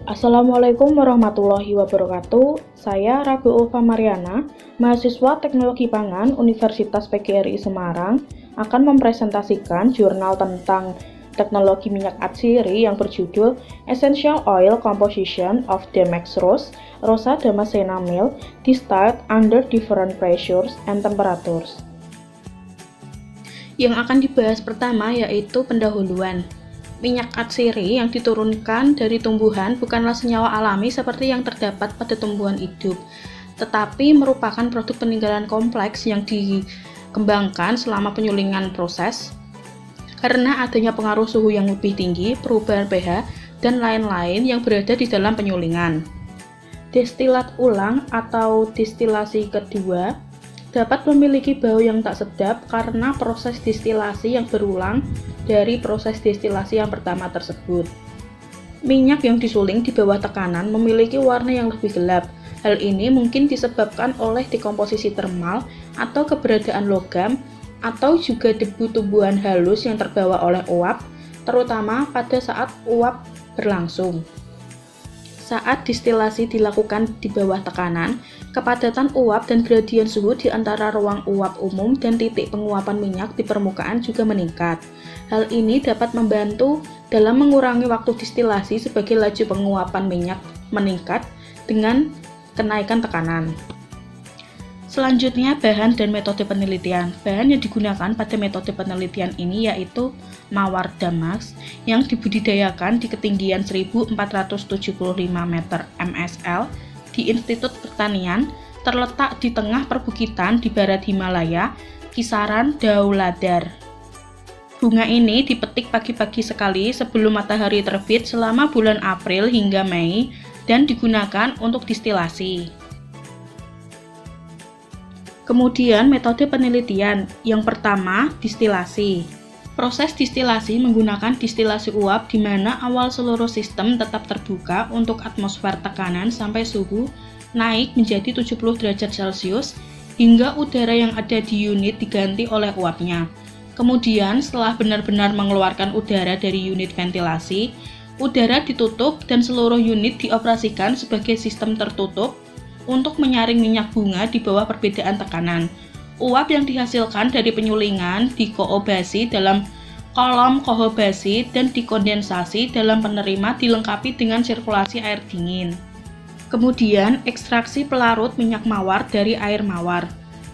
Assalamualaikum warahmatullahi wabarakatuh. Saya Rabi Ulfa Mariana, mahasiswa Teknologi Pangan Universitas PGRI Semarang, akan mempresentasikan jurnal tentang teknologi minyak atsiri yang berjudul Essential Oil Composition of Dextrose Rosa Damascena Meal Distilled Under Different Pressures and Temperatures. Yang akan dibahas pertama yaitu pendahuluan. Minyak atsiri yang diturunkan dari tumbuhan bukanlah senyawa alami seperti yang terdapat pada tumbuhan hidup, tetapi merupakan produk peninggalan kompleks yang dikembangkan selama penyulingan proses. Karena adanya pengaruh suhu yang lebih tinggi, perubahan pH, dan lain-lain yang berada di dalam penyulingan. Destilat ulang atau destilasi kedua dapat memiliki bau yang tak sedap karena proses destilasi yang berulang dari proses destilasi yang pertama tersebut. Minyak yang disuling di bawah tekanan memiliki warna yang lebih gelap. Hal ini mungkin disebabkan oleh dekomposisi termal atau keberadaan logam atau juga debu tumbuhan halus yang terbawa oleh uap, terutama pada saat uap berlangsung. Saat destilasi dilakukan di bawah tekanan, kepadatan uap dan gradien suhu di antara ruang uap umum dan titik penguapan minyak di permukaan juga meningkat. Hal ini dapat membantu dalam mengurangi waktu destilasi sebagai laju penguapan minyak meningkat dengan kenaikan tekanan. Selanjutnya, bahan dan metode penelitian. Bahan yang digunakan pada metode penelitian ini yaitu mawar damask yang dibudidayakan di ketinggian 1475 meter MSL di Institut Pertanian, terletak di tengah perbukitan di barat Himalaya, kisaran Dhauladhar. Bunga ini dipetik pagi-pagi sekali sebelum matahari terbit selama bulan April hingga Mei dan digunakan untuk distilasi. Kemudian metode penelitian. Yang pertama, distilasi. Proses distilasi menggunakan distilasi uap di mana awal seluruh sistem tetap terbuka untuk atmosfer tekanan sampai suhu naik menjadi 70 derajat Celcius hingga udara yang ada di unit diganti oleh uapnya. Kemudian setelah benar-benar mengeluarkan udara dari unit ventilasi, udara ditutup dan seluruh unit dioperasikan sebagai sistem tertutup untuk menyaring minyak bunga di bawah perbedaan tekanan. Uap yang dihasilkan dari penyulingan dikoobasi dalam kolom kohobasi dan dikondensasi dalam penerima dilengkapi dengan sirkulasi air dingin. Kemudian ekstraksi pelarut minyak mawar dari air mawar.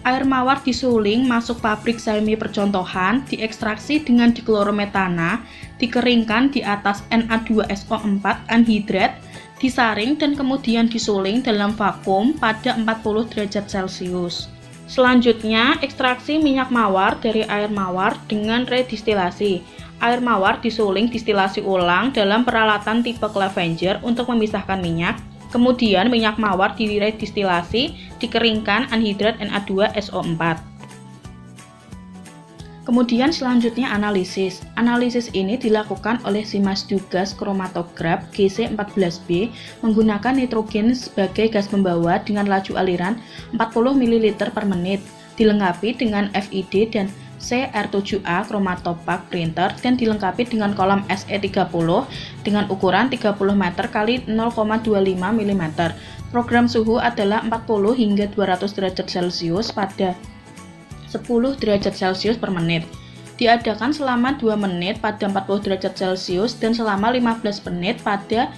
Air mawar disuling masuk pabrik semi percontohan, diekstraksi dengan diklorometana, dikeringkan di atas Na2SO4 anhidrat, disaring dan kemudian disuling dalam vakum pada 40 derajat Celcius. Selanjutnya, ekstraksi minyak mawar dari air mawar dengan redistilasi. Air mawar disuling distilasi ulang dalam peralatan tipe Clevenger untuk memisahkan minyak. Kemudian minyak mawar diredistilasi, dikeringkan anhidrat Na2SO4. Kemudian selanjutnya analisis. Analisis ini dilakukan oleh Siemens gas kromatograf GC14B menggunakan nitrogen sebagai gas pembawa dengan laju aliran 40 ml per menit, dilengkapi dengan FID dan CR7A chromatopak printer dan dilengkapi dengan kolom SE30 dengan ukuran 30 meter x 0,25 mm. Program suhu adalah 40 hingga 200 derajat Celcius pada 10 derajat Celcius per menit. Diadakan selama 2 menit pada 40 derajat Celcius dan selama 15 menit pada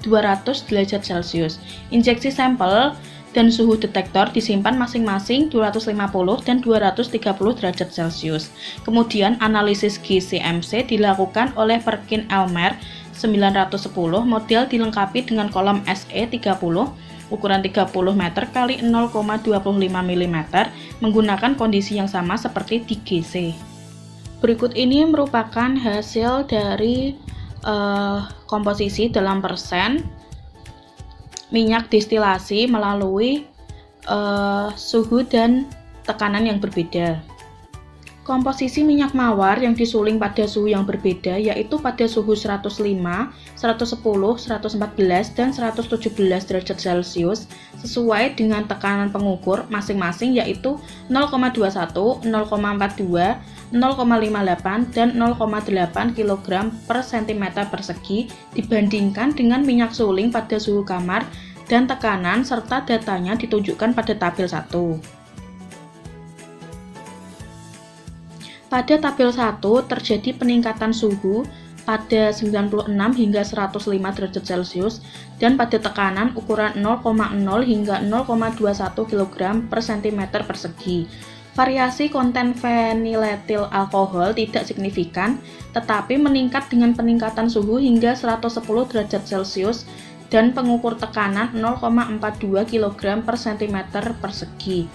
200 derajat Celcius. Injeksi sampel dan suhu detektor disimpan masing-masing 250 dan 230 derajat Celcius. Kemudian analisis GCMC dilakukan oleh Perkin Elmer 910 model dilengkapi dengan kolom SE30 ukuran 30 meter x 0,25 mm menggunakan kondisi yang sama seperti di GC. Berikut ini merupakan hasil dari komposisi dalam persen minyak destilasi melalui suhu dan tekanan yang berbeda. Komposisi minyak mawar yang disuling pada suhu yang berbeda yaitu pada suhu 105, 110, 114, dan 117 derajat Celcius sesuai dengan tekanan pengukur masing-masing yaitu 0,21, 0,42, 0,58, dan 0,8 kg per cm persegi dibandingkan dengan minyak suling pada suhu kamar dan tekanan serta datanya ditunjukkan pada tabel 1. Pada tabel 1 terjadi peningkatan suhu pada 96 hingga 105 derajat Celcius dan pada tekanan ukuran 0,0 hingga 0,21 kg per cm persegi. Variasi konten feniletil alkohol tidak signifikan, tetapi meningkat dengan peningkatan suhu hingga 110 derajat Celcius dan pengukur tekanan 0,42 kg per cm persegi.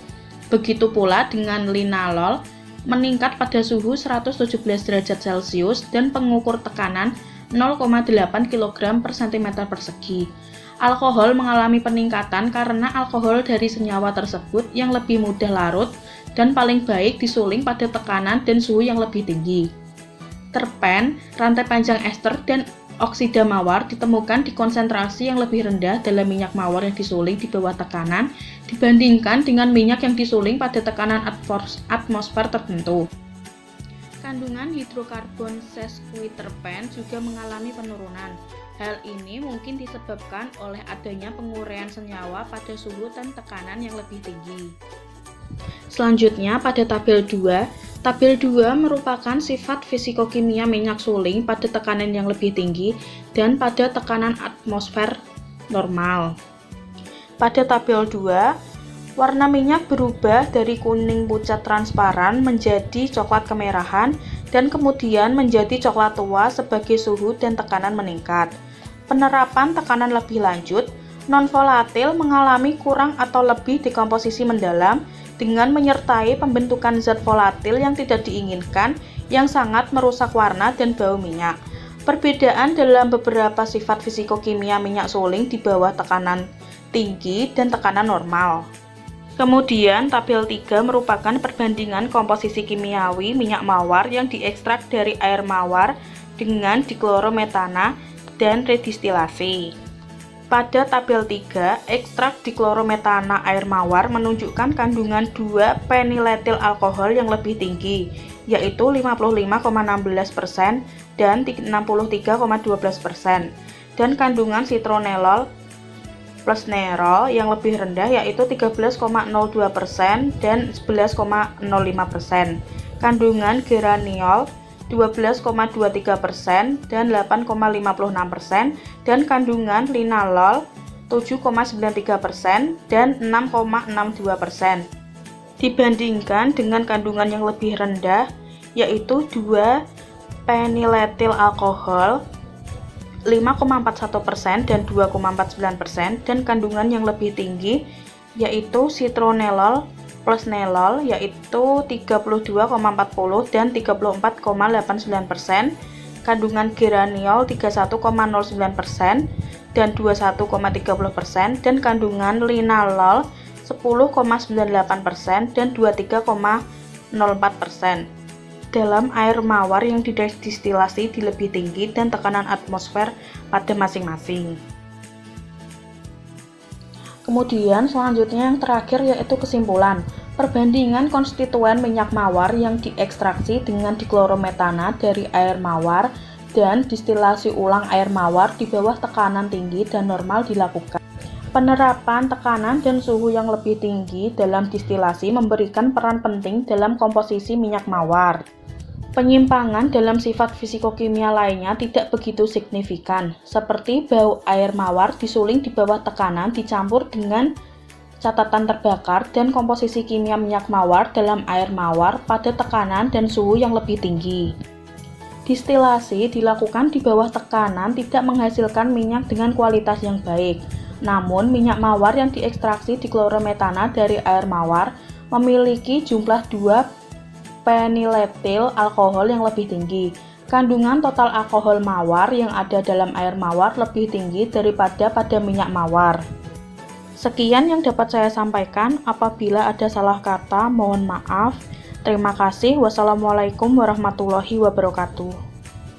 Begitu pula dengan linalol, meningkat pada suhu 117 derajat Celcius dan pengukur tekanan 0,8 kg per cm persegi. Alkohol mengalami peningkatan karena alkohol dari senyawa tersebut yang lebih mudah larut dan paling baik disuling pada tekanan dan suhu yang lebih tinggi. Terpen, rantai panjang ester, dan oksida mawar ditemukan di konsentrasi yang lebih rendah dalam minyak mawar yang disuling di bawah tekanan dibandingkan dengan minyak yang disuling pada tekanan atmosfer tertentu. Kandungan hidrokarbon sesquiterpen juga mengalami penurunan. Hal ini mungkin disebabkan oleh adanya penguraian senyawa pada suhu dan tekanan yang lebih tinggi. Selanjutnya pada tabel 2. Tabel 2 merupakan sifat fisikokimia minyak suling pada tekanan yang lebih tinggi dan pada tekanan atmosfer normal. Pada tabel 2, warna minyak berubah dari kuning pucat transparan menjadi coklat kemerahan dan kemudian menjadi coklat tua sebagai suhu dan tekanan meningkat. Penerapan tekanan lebih lanjut, non-volatil mengalami kurang atau lebih dekomposisi mendalam dengan menyertai pembentukan zat volatil yang tidak diinginkan yang sangat merusak warna dan bau minyak. Perbedaan dalam beberapa sifat fisikokimia minyak suling di bawah tekanan tinggi dan tekanan normal. Kemudian tabel 3 merupakan perbandingan komposisi kimiawi minyak mawar yang diekstrak dari air mawar dengan diklorometana dan redistilasi. Pada tabel 3, ekstrak diklorometana air mawar menunjukkan kandungan 2 peniletil alkohol yang lebih tinggi, yaitu 55,16% dan 63,12%, dan kandungan citronellol plus nerol yang lebih rendah yaitu 13,02% dan 11,05%. Kandungan geraniol 12,23% dan 8,56%, dan kandungan linalol 7,93% dan 6,62%. Dibandingkan dengan kandungan yang lebih rendah yaitu 2 peniletil alkohol 5,41% dan 2,49%, dan kandungan yang lebih tinggi yaitu citronellol plus nerol yaitu 32,40 dan 34,89%, kandungan geraniol 31,09% dan 21,30%, dan kandungan linalol 10,98% dan 23,04%. Dalam air mawar yang didestilasi di lebih tinggi dan tekanan atmosfer pada masing-masing. Kemudian selanjutnya yang terakhir yaitu kesimpulan. Perbandingan konstituen minyak mawar yang diekstraksi dengan diklorometana dari air mawar dan distilasi ulang air mawar di bawah tekanan tinggi dan normal dilakukan. Penerapan tekanan dan suhu yang lebih tinggi dalam distilasi memberikan peran penting dalam komposisi minyak mawar. Penyimpangan dalam sifat fisikokimia lainnya tidak begitu signifikan, seperti bau air mawar disuling di bawah tekanan dicampur dengan catatan terbakar dan komposisi kimia minyak mawar dalam air mawar pada tekanan dan suhu yang lebih tinggi. Distilasi dilakukan di bawah tekanan tidak menghasilkan minyak dengan kualitas yang baik, namun minyak mawar yang diekstraksi diklorometana dari air mawar memiliki jumlah 2 peniletil alkohol yang lebih tinggi. Kandungan total alkohol mawar yang ada dalam air mawar lebih tinggi daripada pada minyak mawar. Sekian yang dapat saya sampaikan. Apabila ada salah kata, mohon maaf. Terima kasih. Wassalamualaikum warahmatullahi wabarakatuh.